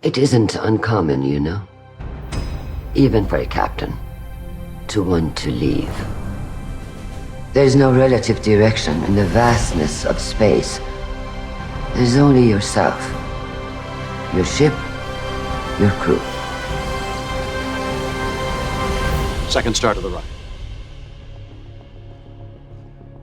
It isn't uncommon, you know, even for a captain, to want to leave. There's no relative direction in the vastness of space. There's only yourself, your ship, your crew. Second start to the right.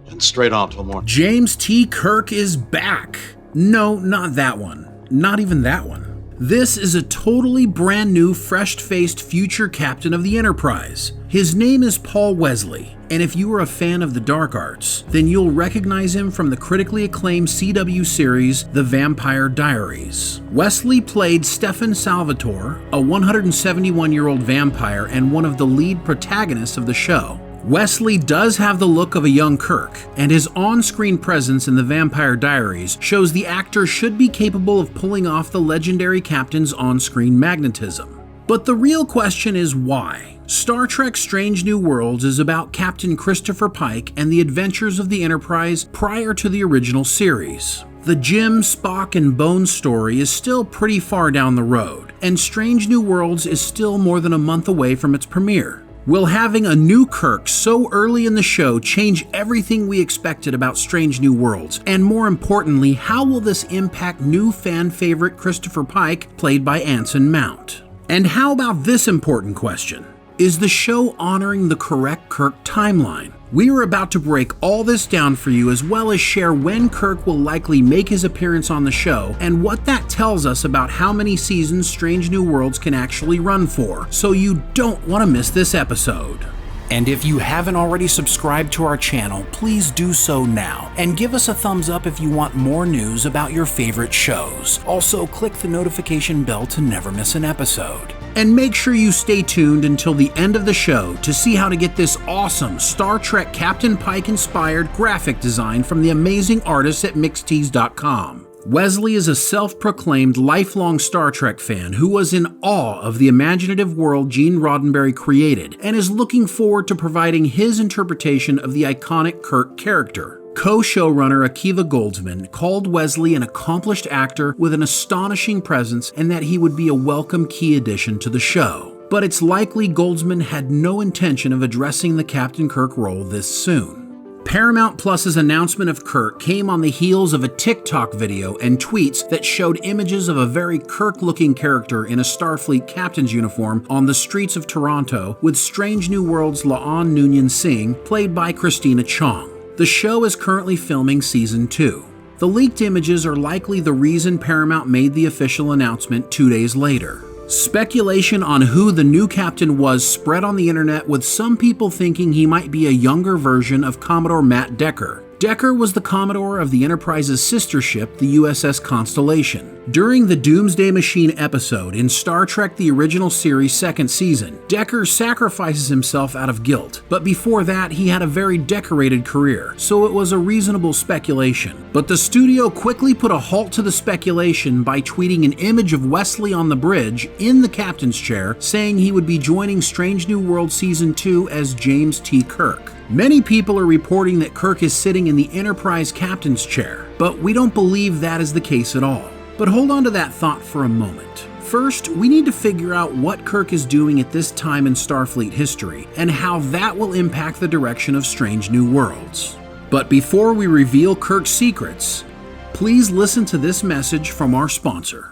And straight on till morning. James T. Kirk is back. No, not that one. Not even that one. This is a totally brand new, fresh-faced future captain of the Enterprise. His name is Paul Wesley, and if you are a fan of the dark arts, then you'll recognize him from the critically acclaimed CW series, The Vampire Diaries. Wesley played Stefan Salvatore, a 171-year-old vampire and one of the lead protagonists of the show. Wesley does have the look of a young Kirk, and his on-screen presence in The Vampire Diaries shows the actor should be capable of pulling off the legendary captain's on-screen magnetism. But the real question is why? Star Trek Strange New Worlds is about Captain Christopher Pike and the adventures of the Enterprise prior to the original series. The Jim, Spock, and Bones story is still pretty far down the road, and Strange New Worlds is still more than a month away from its premiere. Will having a new Kirk so early in the show change everything we expected about Strange New Worlds? And more importantly, how will this impact new fan favorite Christopher Pike, played by Anson Mount? And how about this important question? Is the show honoring the correct Kirk timeline? We are about to break all this down for you, as well as share when Kirk will likely make his appearance on the show and what that tells us about how many seasons Strange New Worlds can actually run for, so you don't want to miss this episode. And if you haven't already subscribed to our channel, please do so now, and give us a thumbs up if you want more news about your favorite shows. Also, click the notification bell to never miss an episode. And make sure you stay tuned until the end of the show to see how to get this awesome Star Trek Captain Pike inspired graphic design from the amazing artists at Mixtease.com. Wesley is a self-proclaimed lifelong Star Trek fan who was in awe of the imaginative world Gene Roddenberry created and is looking forward to providing his interpretation of the iconic Kirk character. Co-showrunner Akiva Goldsman called Wesley an accomplished actor with an astonishing presence and that he would be a welcome key addition to the show. But it's likely Goldsman had no intention of addressing the Captain Kirk role this soon. Paramount Plus's announcement of Kirk came on the heels of a TikTok video and tweets that showed images of a very Kirk-looking character in a Starfleet captain's uniform on the streets of Toronto with Strange New Worlds' La'an Noonien Singh, played by Christina Chong. The show is currently filming Season 2. The leaked images are likely the reason Paramount made the official announcement 2 days later. Speculation on who the new captain was spread on the internet, with some people thinking he might be a younger version of Commodore Matt Decker. Decker was the Commodore of the Enterprise's sister ship, the USS Constellation. During the Doomsday Machine episode in Star Trek The Original Series' second season, Decker sacrifices himself out of guilt, but before that he had a very decorated career, so it was a reasonable speculation. But the studio quickly put a halt to the speculation by tweeting an image of Wesley on the bridge in the captain's chair, saying he would be joining Strange New Worlds Season 2 as James T. Kirk. Many people are reporting that Kirk is sitting in the Enterprise captain's chair, but we don't believe that is the case at all. But hold on to that thought for a moment. First, we need to figure out what Kirk is doing at this time in Starfleet history, and how that will impact the direction of Strange New Worlds. But before we reveal Kirk's secrets, please listen to this message from our sponsor.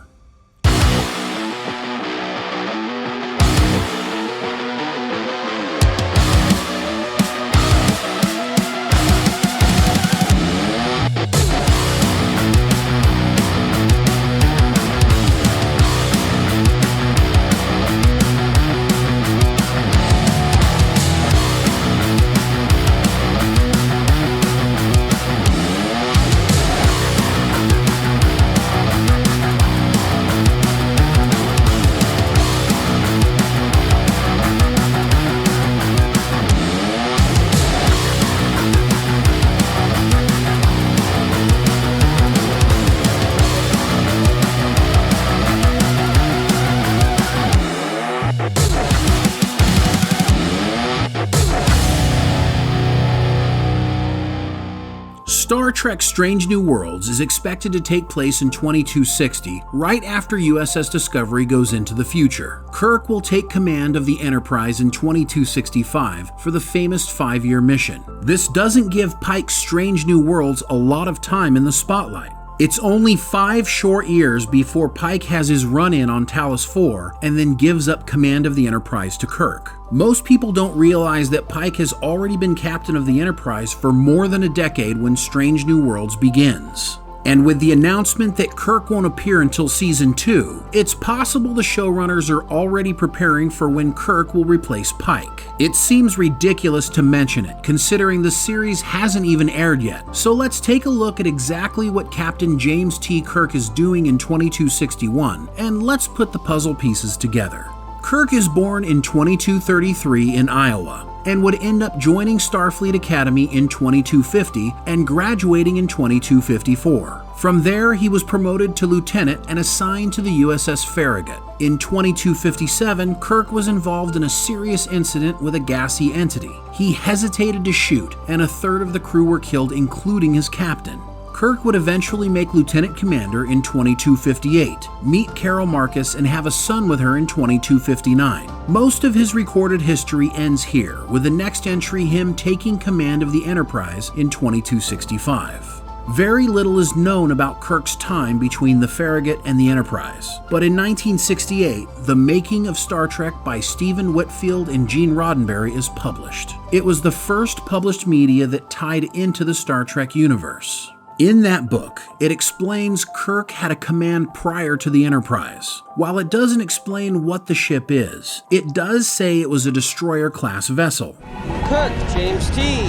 Star Trek Strange New Worlds is expected to take place in 2260, right after USS Discovery goes into the future. Kirk will take command of the Enterprise in 2265 for the famous 5-year mission. This doesn't give Pike's Strange New Worlds a lot of time in the spotlight. It's only 5 short years before Pike has his run-in on Talos 4 and then gives up command of the Enterprise to Kirk. Most people don't realize that Pike has already been captain of the Enterprise for more than a decade when Strange New Worlds begins. And with the announcement that Kirk won't appear until Season 2, it's possible the showrunners are already preparing for when Kirk will replace Pike. It seems ridiculous to mention it, considering the series hasn't even aired yet. So let's take a look at exactly what Captain James T. Kirk is doing in 2261, and let's put the puzzle pieces together. Kirk is born in 2233 in Iowa, and would end up joining Starfleet Academy in 2250 and graduating in 2254. From there, he was promoted to lieutenant and assigned to the USS Farragut. In 2257, Kirk was involved in a serious incident with a gassy entity. He hesitated to shoot, and a third of the crew were killed, including his captain. Kirk would eventually make lieutenant commander in 2258, meet Carol Marcus, and have a son with her in 2259. Most of his recorded history ends here, with the next entry him taking command of the Enterprise in 2265. Very little is known about Kirk's time between the Farragut and the Enterprise, but in 1968, The Making of Star Trek by Stephen Whitfield and Gene Roddenberry is published. It was the first published media that tied into the Star Trek universe. In that book, it explains Kirk had a command prior to the Enterprise. While it doesn't explain what the ship is, it does say it was a destroyer-class vessel. Kirk, James T.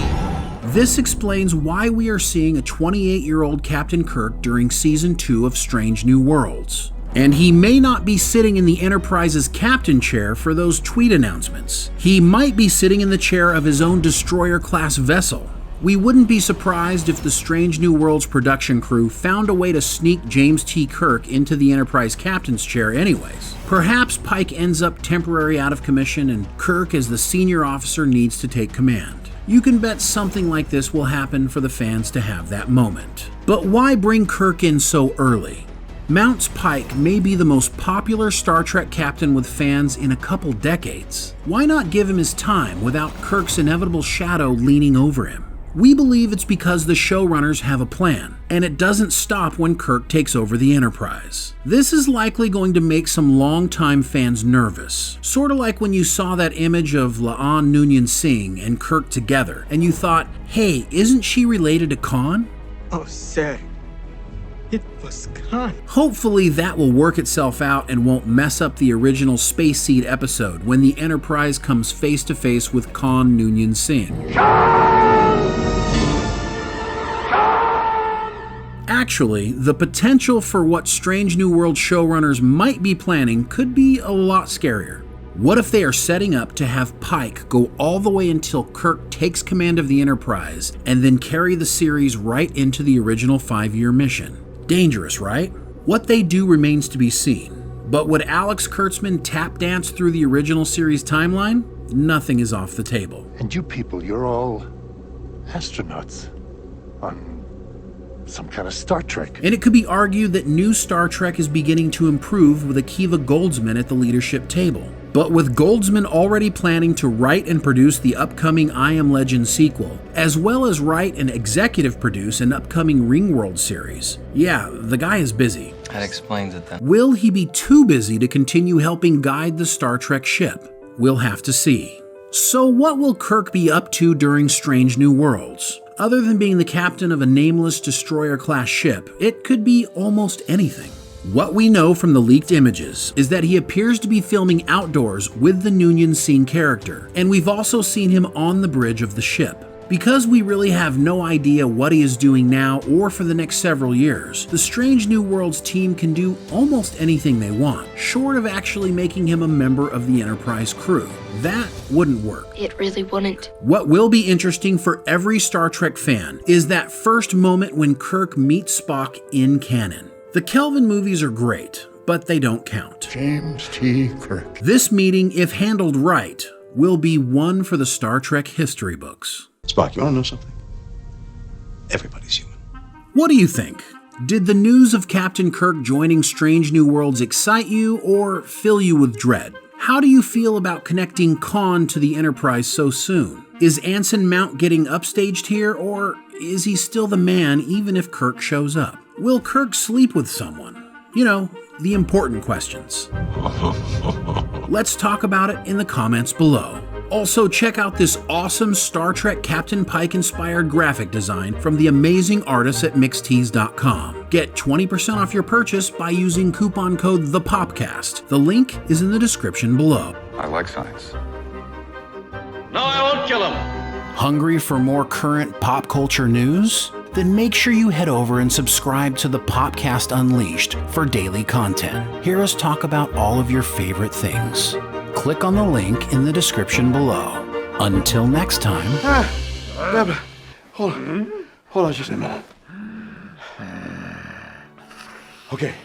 This explains why we are seeing a 28-year-old Captain Kirk during Season 2 of Strange New Worlds. And he may not be sitting in the Enterprise's captain chair for those tweet announcements. He might be sitting in the chair of his own destroyer-class vessel. We wouldn't be surprised if the Strange New Worlds production crew found a way to sneak James T. Kirk into the Enterprise captain's chair anyways. Perhaps Pike ends up temporarily out of commission and Kirk, as the senior officer, needs to take command. You can bet something like this will happen for the fans to have that moment. But why bring Kirk in so early? Mounts Pike may be the most popular Star Trek captain with fans in a couple decades. Why not give him his time without Kirk's inevitable shadow leaning over him? We believe it's because the showrunners have a plan, and it doesn't stop when Kirk takes over the Enterprise. This is likely going to make some longtime fans nervous, sort of like when you saw that image of La'an Noonien Singh and Kirk together, and you thought, hey, isn't she related to Khan? Oh, sir. It was Khan. Hopefully that will work itself out and won't mess up the original Space Seed episode when the Enterprise comes face to face with Khan Noonien Singh. Actually, the potential for what Strange New World showrunners might be planning could be a lot scarier. What if they are setting up to have Pike go all the way until Kirk takes command of the Enterprise and then carry the series right into the original 5-year mission? Dangerous, right? What they do remains to be seen. But would Alex Kurtzman tap dance through the original series timeline? Nothing is off the table. And you people, you're all astronauts on some kind of Star Trek. And it could be argued that new Star Trek is beginning to improve with Akiva Goldsman at the leadership table. But with Goldsman already planning to write and produce the upcoming I Am Legend sequel, as well as write and executive produce an upcoming Ringworld series, yeah, the guy is busy. That explains it then. Will he be too busy to continue helping guide the Star Trek ship? We'll have to see. So what will Kirk be up to during Strange New Worlds? Other than being the captain of a nameless destroyer-class ship, it could be almost anything. What we know from the leaked images is that he appears to be filming outdoors with the Noonien Singh character, and we've also seen him on the bridge of the ship. Because we really have no idea what he is doing now or for the next several years, the Strange New Worlds team can do almost anything they want, short of actually making him a member of the Enterprise crew. That wouldn't work. It really wouldn't. What will be interesting for every Star Trek fan is that first moment when Kirk meets Spock in canon. The Kelvin movies are great, but they don't count. James T. Kirk. This meeting, if handled right, will be one for the Star Trek history books. Spock, you want to know something? Everybody's human. What do you think? Did the news of Captain Kirk joining Strange New Worlds excite you or fill you with dread? How do you feel about connecting Khan to the Enterprise so soon? Is Anson Mount getting upstaged here, or is he still the man even if Kirk shows up? Will Kirk sleep with someone? You know, the important questions. Let's talk about it in the comments below. Also, check out this awesome Star Trek Captain Pike inspired graphic design from the amazing artists at mixtees.com. Get 20% off your purchase by using coupon code THEPOPCAST. The link is in the description below. I like science. No, I won't kill him. Hungry for more current pop culture news? Then make sure you head over and subscribe to the Popcast Unleashed for daily content. Hear us talk about all of your favorite things. Click on the link in the description below. Until next time. Hold on just a minute. Okay.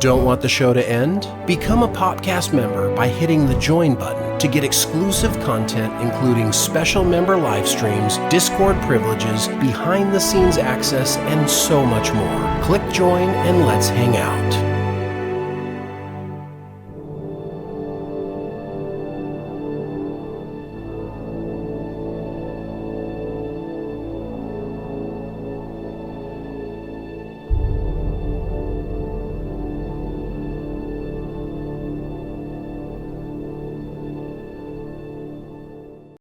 Don't want the show to end? Become a Popcast member by hitting the join button to get exclusive content including special member live streams, Discord privileges, behind the scenes access, and so much more. Click join and let's hang out.